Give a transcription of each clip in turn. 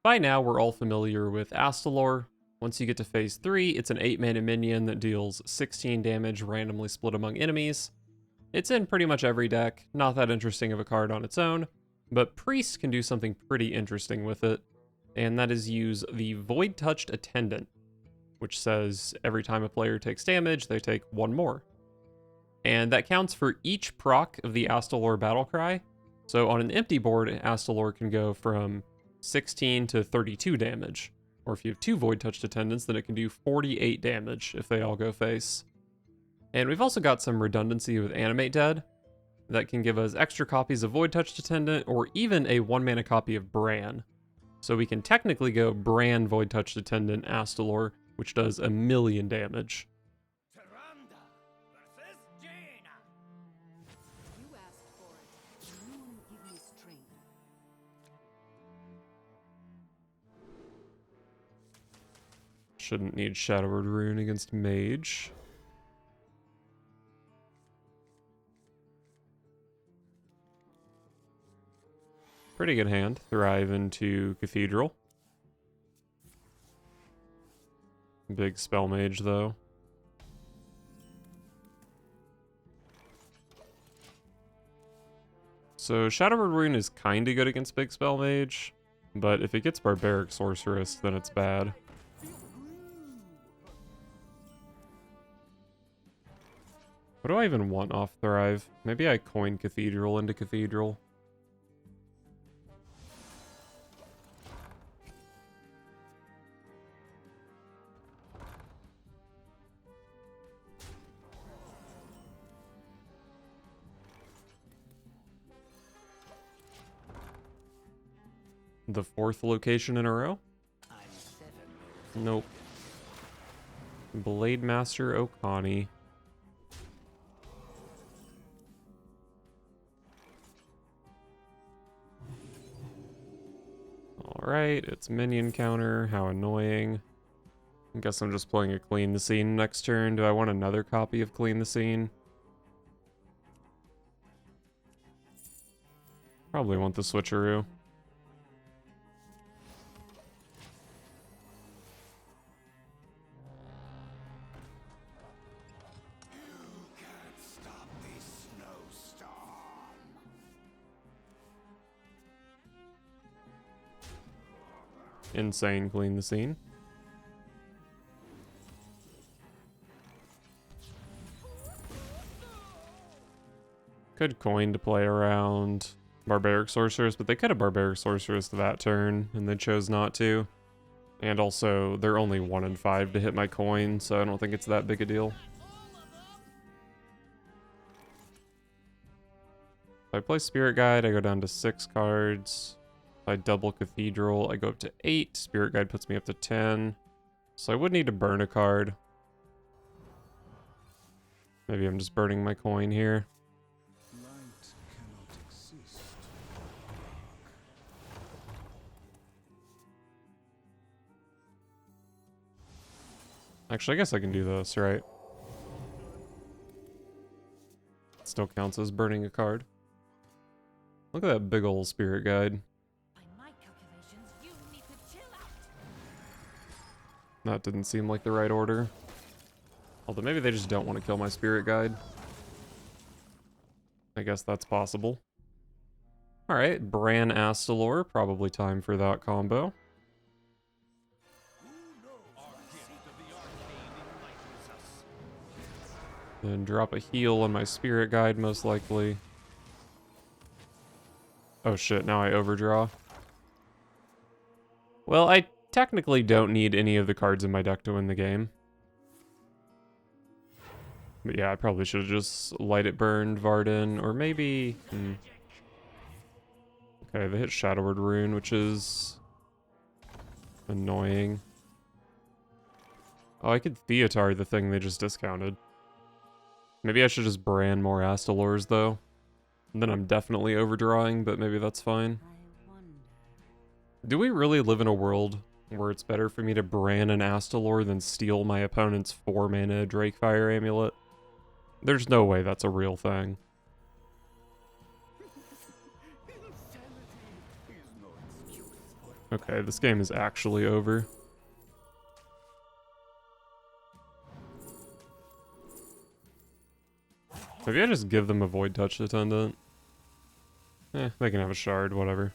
By now, we're all familiar with Astalor. Once you get to phase 3, it's an 8-mana minion that deals 16 damage randomly split among enemies. It's in pretty much every deck, not that interesting of a card on its own, but Priest can do something pretty interesting with it, and that is use the Void Touched Attendant, which says every time a player takes damage, they take one more. And that counts for each proc of the Astalor Battlecry. So on an empty board, Astalor can go from 16 to 32 damage. Or if you have two Void Touched Attendants, then it can do 48 damage if they all go face. And we've also got some redundancy with Animate Dead that can give us extra copies of Void Touched Attendant or even a 1-mana copy of Bran. So we can technically go Bran Void Touched Attendant Astalor, which does 1,000,000 damage. Shouldn't need Shadowward Rune against Mage. Pretty good hand. Thrive into Cathedral. Big Spell Mage, though. So Shadowward Rune is kinda good against Big Spell Mage, but if it gets Barbaric Sorceress, then it's bad. What do I even want off Thrive? Maybe I coin Cathedral into Cathedral. The 4th location in a row? Nope. Blade Master Okani. Alright, it's minion counter. How annoying. I guess I'm just playing a Clean the Scene next turn. Do I want another copy of Clean the Scene? Probably want the switcheroo. Insane Clean the Scene. Could coin to play around Barbaric Sorceress, but they could have Barbaric Sorceress that turn, and they chose not to. And also, they're only 1 in 5 to hit my coin, so I don't think it's that big a deal. If I play Spirit Guide, I go down to 6 cards. If I double Cathedral, I go up to 8. Spirit Guide puts me up to 10. So I would need to burn a card. Maybe I'm just burning my coin here. Actually, I guess I can do this, right? Still counts as burning a card. Look at that big ol' Spirit Guide. That didn't seem like the right order. Although maybe they just don't want to kill my Spirit Guide. I guess that's possible. Alright, Bran Astalor, probably time for that combo. Then drop a heal on my Spirit Guide, most likely. Oh shit, now I overdraw. Well, I technically don't need any of the cards in my deck to win the game. But yeah, I probably should have just Light It Burned, Varden, or maybe... Okay, they hit Shadowward Rune, which is... annoying. Oh, I could Theatar the thing they just discounted. Maybe I should just brand more Astalors, though. And then I'm definitely overdrawing, but maybe that's fine. Do we really live in a world where it's better for me to brand an Astalor than steal my opponent's 4-mana Drakefire Amulet? There's no way that's a real thing. Okay, this game is actually over. Maybe I just give them a Void Touch Attendant. They can have a shard, whatever.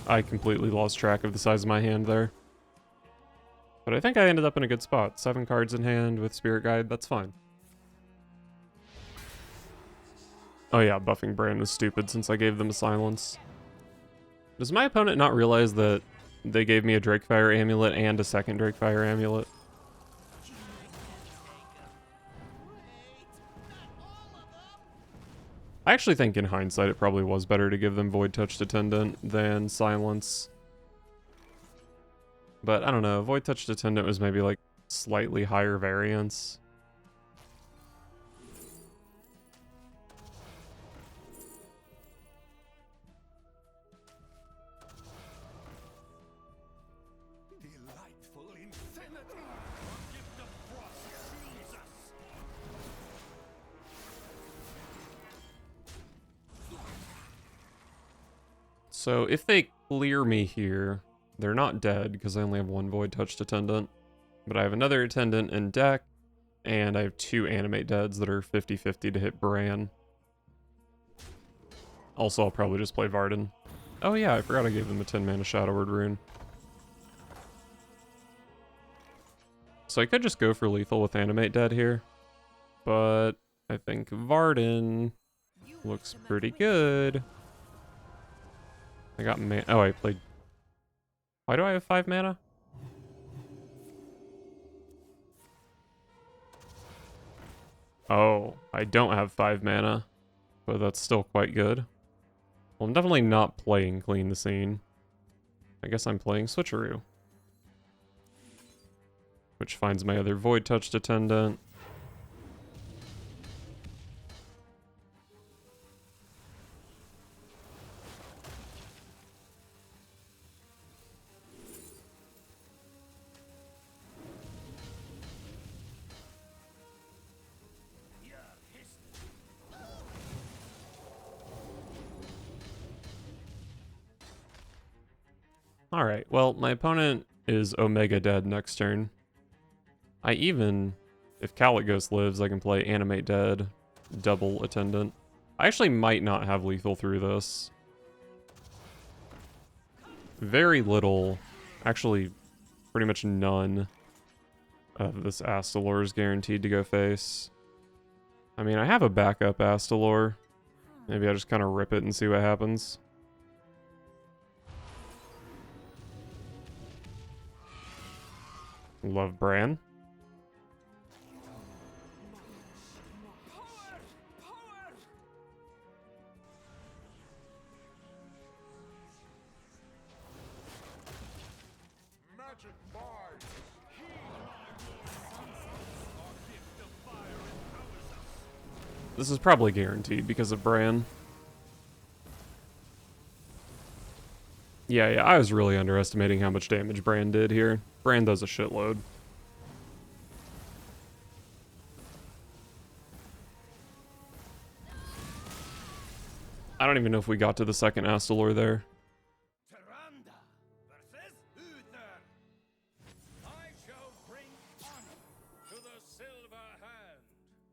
I completely lost track of the size of my hand there. But I think I ended up in a good spot. 7 cards in hand with Spirit Guide, that's fine. Oh yeah, buffing Bran was stupid since I gave them a silence. Does my opponent not realize that they gave me a Drakefire Amulet and a second Drakefire Amulet? I actually think in hindsight it probably was better to give them Void Touched Attendant than Silence. But I don't know, Void Touched Attendant was maybe like slightly higher variance. Delightful infinity. Gift of frost shields us. So if they clear me here, they're not dead because I only have 1 Void Touched Attendant. But I have another Attendant in deck, and I have 2 Animate Deads that are 50-50 to hit Bran. Also, I'll probably just play Varden. Oh yeah, I forgot I gave them a 10 mana Shadow Word Rune. So I could just go for lethal with Animate Dead here, but I think Varden looks pretty good. I got oh, I played... Why do I have 5 mana? Oh, I don't have 5 mana, but that's still quite good. Well, I'm definitely not playing Clean the Scene. I guess I'm playing Switcheroo, which finds my other Void Touched Attendant. Alright, well, my opponent is Omega dead next turn. I even, if Caligos lives, I can play Animate Dead, double Attendant. I actually might not have lethal through this. Very little, actually pretty much none of this Astalor is guaranteed to go face. I mean, I have a backup Astalor. Maybe I just kind of rip it and see what happens. Love Bran. Magic mind. This is probably guaranteed because of Bran. Yeah, I was really underestimating how much damage Bran did here. Bran does a shitload. I don't even know if we got to the second Astalor there. Tyrande versus Uther. I shall bring honor to the silver hand.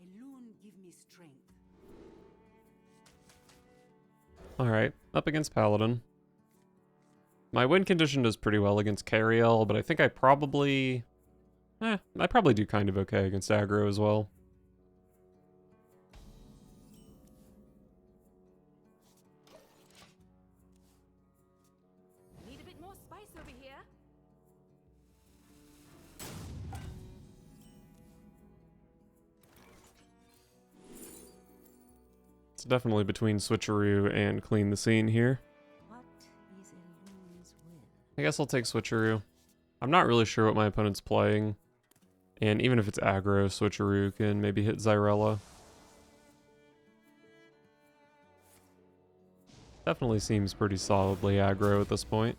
Elune give me strength. Alright, up against Paladin. My win condition does pretty well against Cariel, but I think I probably do kind of okay against aggro as well. Need a bit more spice over here. It's definitely between Switcheroo and Clean the Scene here. What is Elune's will? I guess I'll take Switcheroo. I'm not really sure what my opponent's playing. And even if it's aggro, Switcheroo can maybe hit Xyrella. Definitely seems pretty solidly aggro at this point.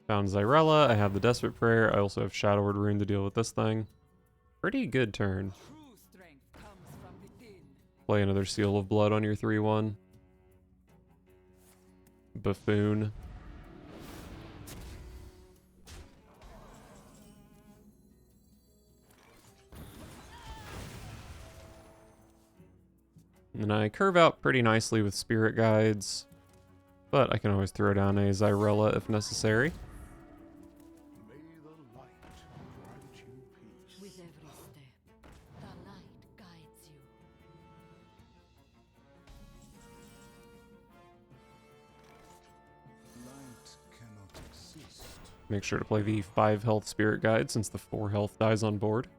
Found Zyrella. I have the Desperate Prayer. I also have Shadow Word Rune to deal with this thing. Pretty good turn. True strength comes from within. Play another Seal of Blood on your 3/1. Buffoon. And I curve out pretty nicely with Spirit Guides, but I can always throw down a Zyrella if necessary. May the light grant you peace. With every step, the light guides you. Light cannot exist. Make sure to play the 5 health Spirit Guide since the 4 health dies on board.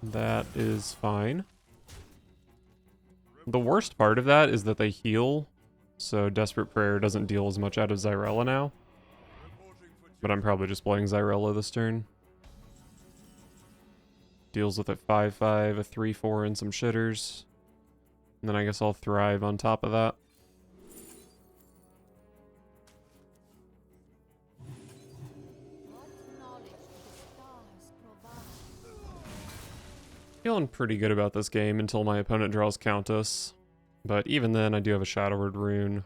That is fine. The worst part of that is that they heal, so Desperate Prayer doesn't deal as much out of Zyrella now. But I'm probably just playing Zyrella this turn. Deals with a 5/5, a 3/4, and some shitters. And then I guess I'll thrive on top of that. What knowledge do the stars provide? Feeling pretty good about this game until my opponent draws Countess. But even then, I do have a Shadow Word Rune.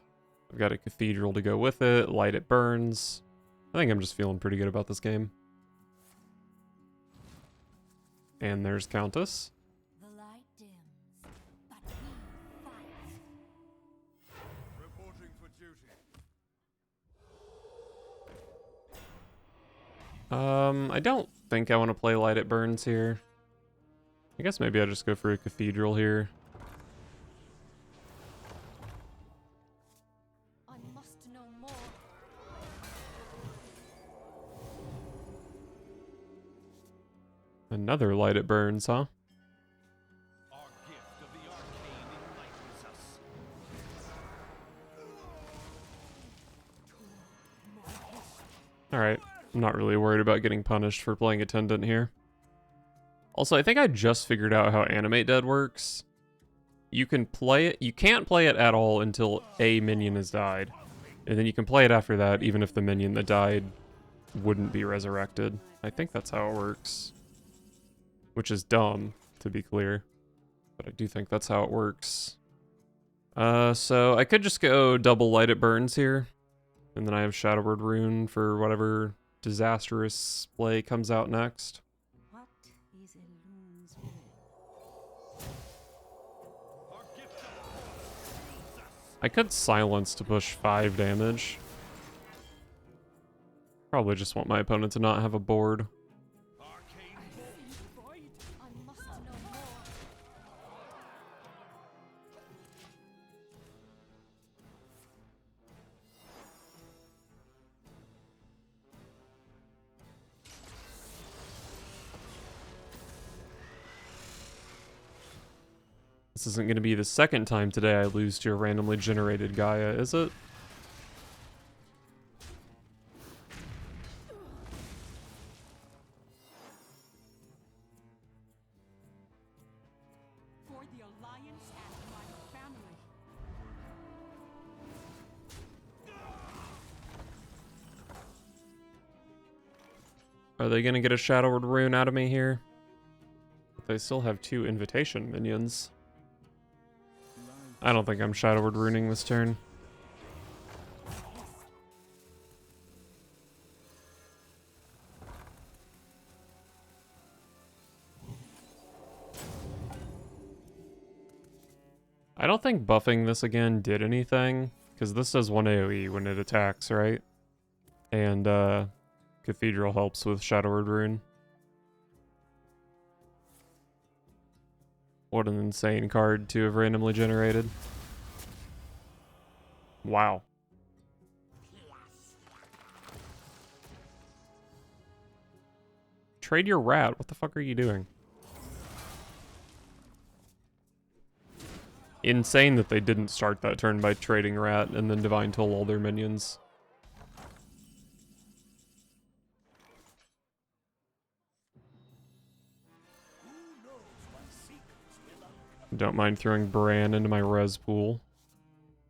I've got a Cathedral to go with it, Light It Burns. I think I'm just feeling pretty good about this game. And there's Countess. The light dims, but we fight. Reporting for duty. I don't think I want to play Light It Burns here. I guess maybe I'll just go for a Cathedral here. I must know more. Another Light It Burns, huh? Our gift of the arcane enlightens us. Alright, I'm not really worried about getting punished for playing Attendant here. Also, I think I just figured out how Animate Dead works. You can play it, you can't play it at all until a minion has died. And then you can play it after that, even if the minion that died wouldn't be resurrected. I think that's how it works. Which is dumb, to be clear. But I do think that's how it works. So I could just go double Light It Burns here. And then I have Shadow Word Rune for whatever disastrous play comes out next. What is a loon's will? Our gift of force leads us. I could silence to push 5 damage. Probably just want my opponent to not have a board. Arcane Void. I must know more. This isn't going to be the second time today I lose to a randomly generated Gaia, is it? For the Alliance and my family. Are they going to get a Shadow Word Rune out of me here? They still have 2 Invitation minions. I don't think I'm Shadow Word Runing this turn. I don't think buffing this again did anything, because this does 1 AoE when it attacks, right? And Cathedral helps with Shadow Word Rune. What an insane card to have randomly generated. Wow. Trade your rat. What the fuck are you doing? Insane that they didn't start that turn by trading rat and then Divine Toll all their minions. Who knows what secrets will Don't mind throwing Bran into my res pool.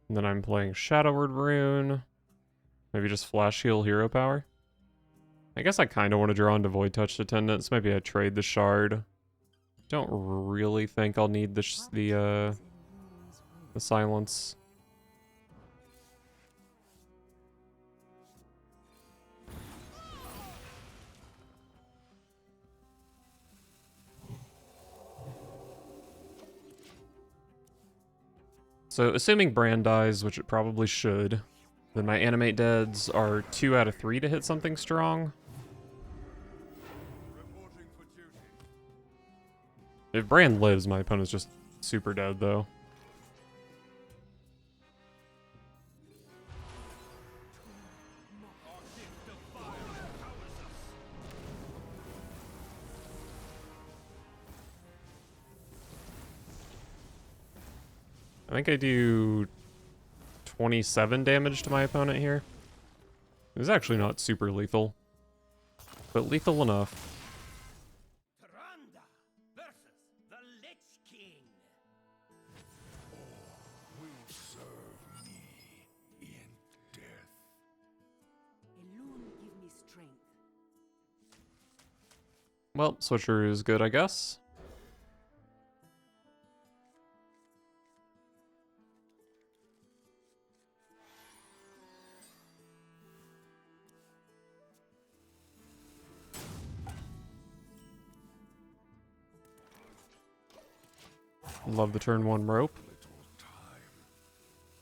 And then I'm playing Shadowward Rune. Maybe just Flash Heal Hero Power. I guess I kind of want to draw into Void Touch Attendants. Maybe I trade the Shard. Don't really think I'll need the Silence. So, assuming Bran dies, which it probably should, then my Animate Deads are 2 out of 3 to hit something strong. Reporting for duty. If Bran lives, my opponent's just super dead, though. Our gift of fire empowers us. I think I do 27 damage to my opponent here. It's actually not super lethal, but lethal enough. Tyrande versus the Lich King. Will serve me in death. Alone give me strength. Well, Switcher is good, I guess. Love the turn 1 rope.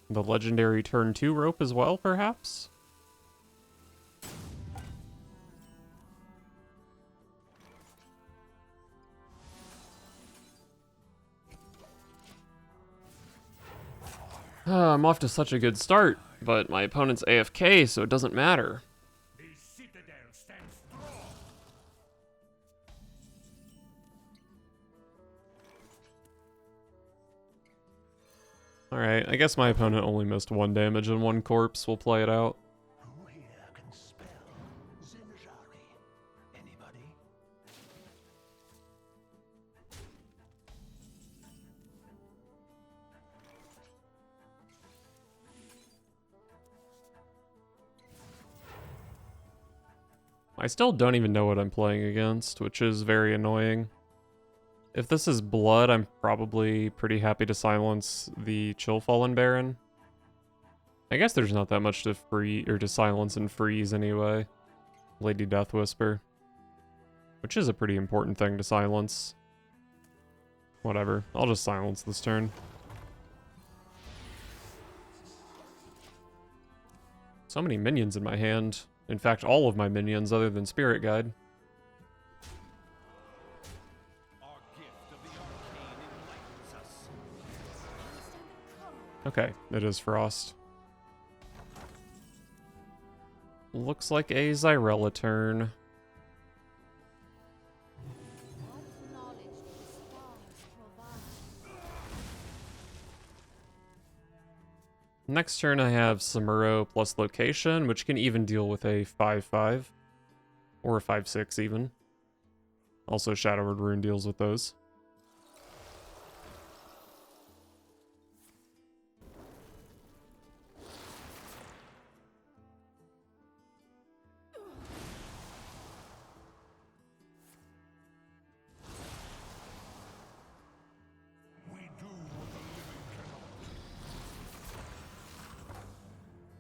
The legendary turn 2 rope as well, perhaps? I'm off to such a good start, but my opponent's AFK, so it doesn't matter. The citadel stands strong. Alright, I guess my opponent only missed 1 damage and 1 corpse. We'll play it out. Who here can spell Zinjari? Anybody? I still don't even know what I'm playing against, which is very annoying. If this is blood, I'm probably pretty happy to silence the Chill Fallen Baron. I guess there's not that much to free or to silence and freeze anyway. Lady Death Whisper, which is a pretty important thing to silence. Whatever, I'll just silence this turn. So many minions in my hand. In fact, all of my minions other than Spirit Guide. Our gift of the arcane enlightens us. Okay, it is Frost. Looks like a Zyrella turn. What knowledge do the stars provide? Next turn I have Samuro plus Location, which can even deal with a 5/5. Or a 5/6 even. Also Shadowward Rune deals with those. We do what the living cannot.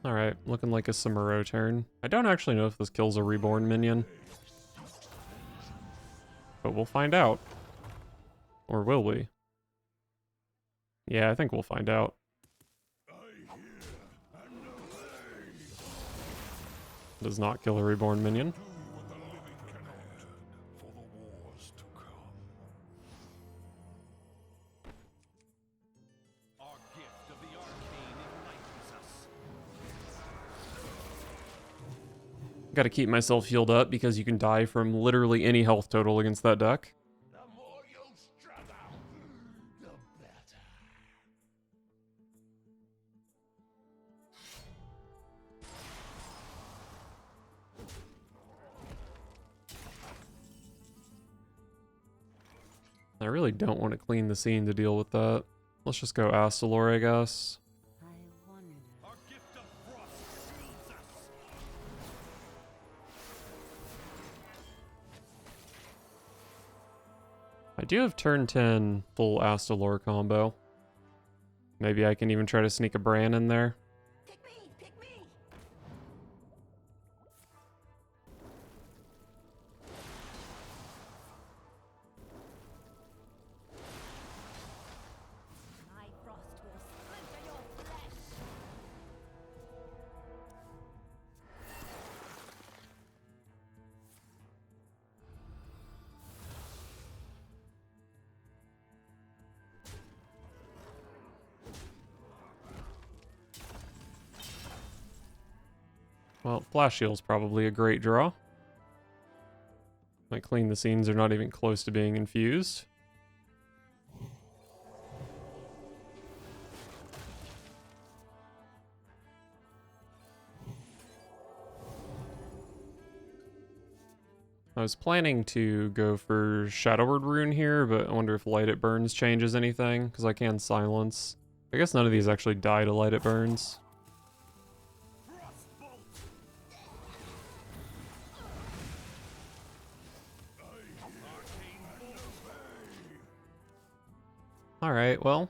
Alright, looking like a Samuro turn. I don't actually know if this kills a Reborn minion. But we'll find out. Or will we? Yeah, I think we'll find out. I hear and obey. Does not kill a Reborn minion. Do what the living cannot. For the wars to come. Our gift of the arcane enlightens us. Gotta keep myself healed up because you can die from literally any health total against that deck. The more you struggle, the better. I really don't want to clean the scene to deal with that. Let's just go Astalor, I guess. I wonder. Our gift of frost shields us. I do have turn 10 full Astalor combo. Maybe I can even try to sneak a Bran in there. Pick me! Pick me! My frost will splinter your flesh! Well, Flash Shield's probably a great draw. My clean the scenes are not even close to being infused. I was planning to go for Shadowward Rune here, but I wonder if Light It Burns changes anything, because I can silence. I guess none of these actually die to Light It Burns. Frostbolt. Alright, well,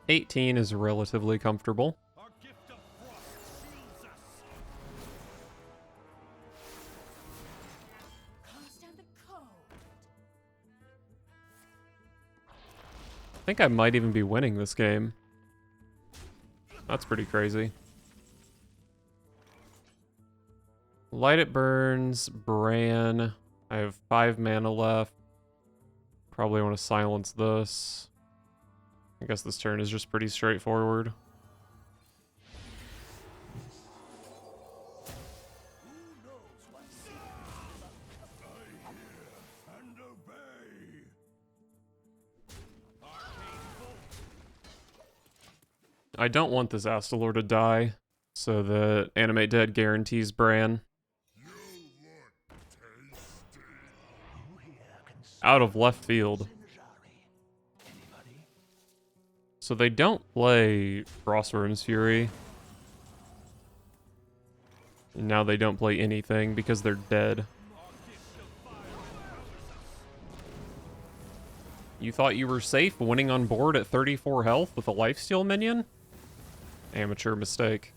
18 is relatively comfortable. Our gift of frost shields us. Can't stand the cold. I think I might even be winning this game. That's pretty crazy. Light It Burns, Bran. I have 5 mana left. Probably want to silence this. I guess this turn is just pretty straightforward. Who knows what And obey. Arcane bolt. I don't want this Astalor to die, so that Animate Dead guarantees Bran. You look tasty. who here can Out of left field. Zinjari? Anybody? So they don't play Frostworm's Fury. And now they don't play anything because they're dead. Our gift of fire covers us. You thought you were safe winning on board at 34 health with a lifesteal minion? Amateur mistake.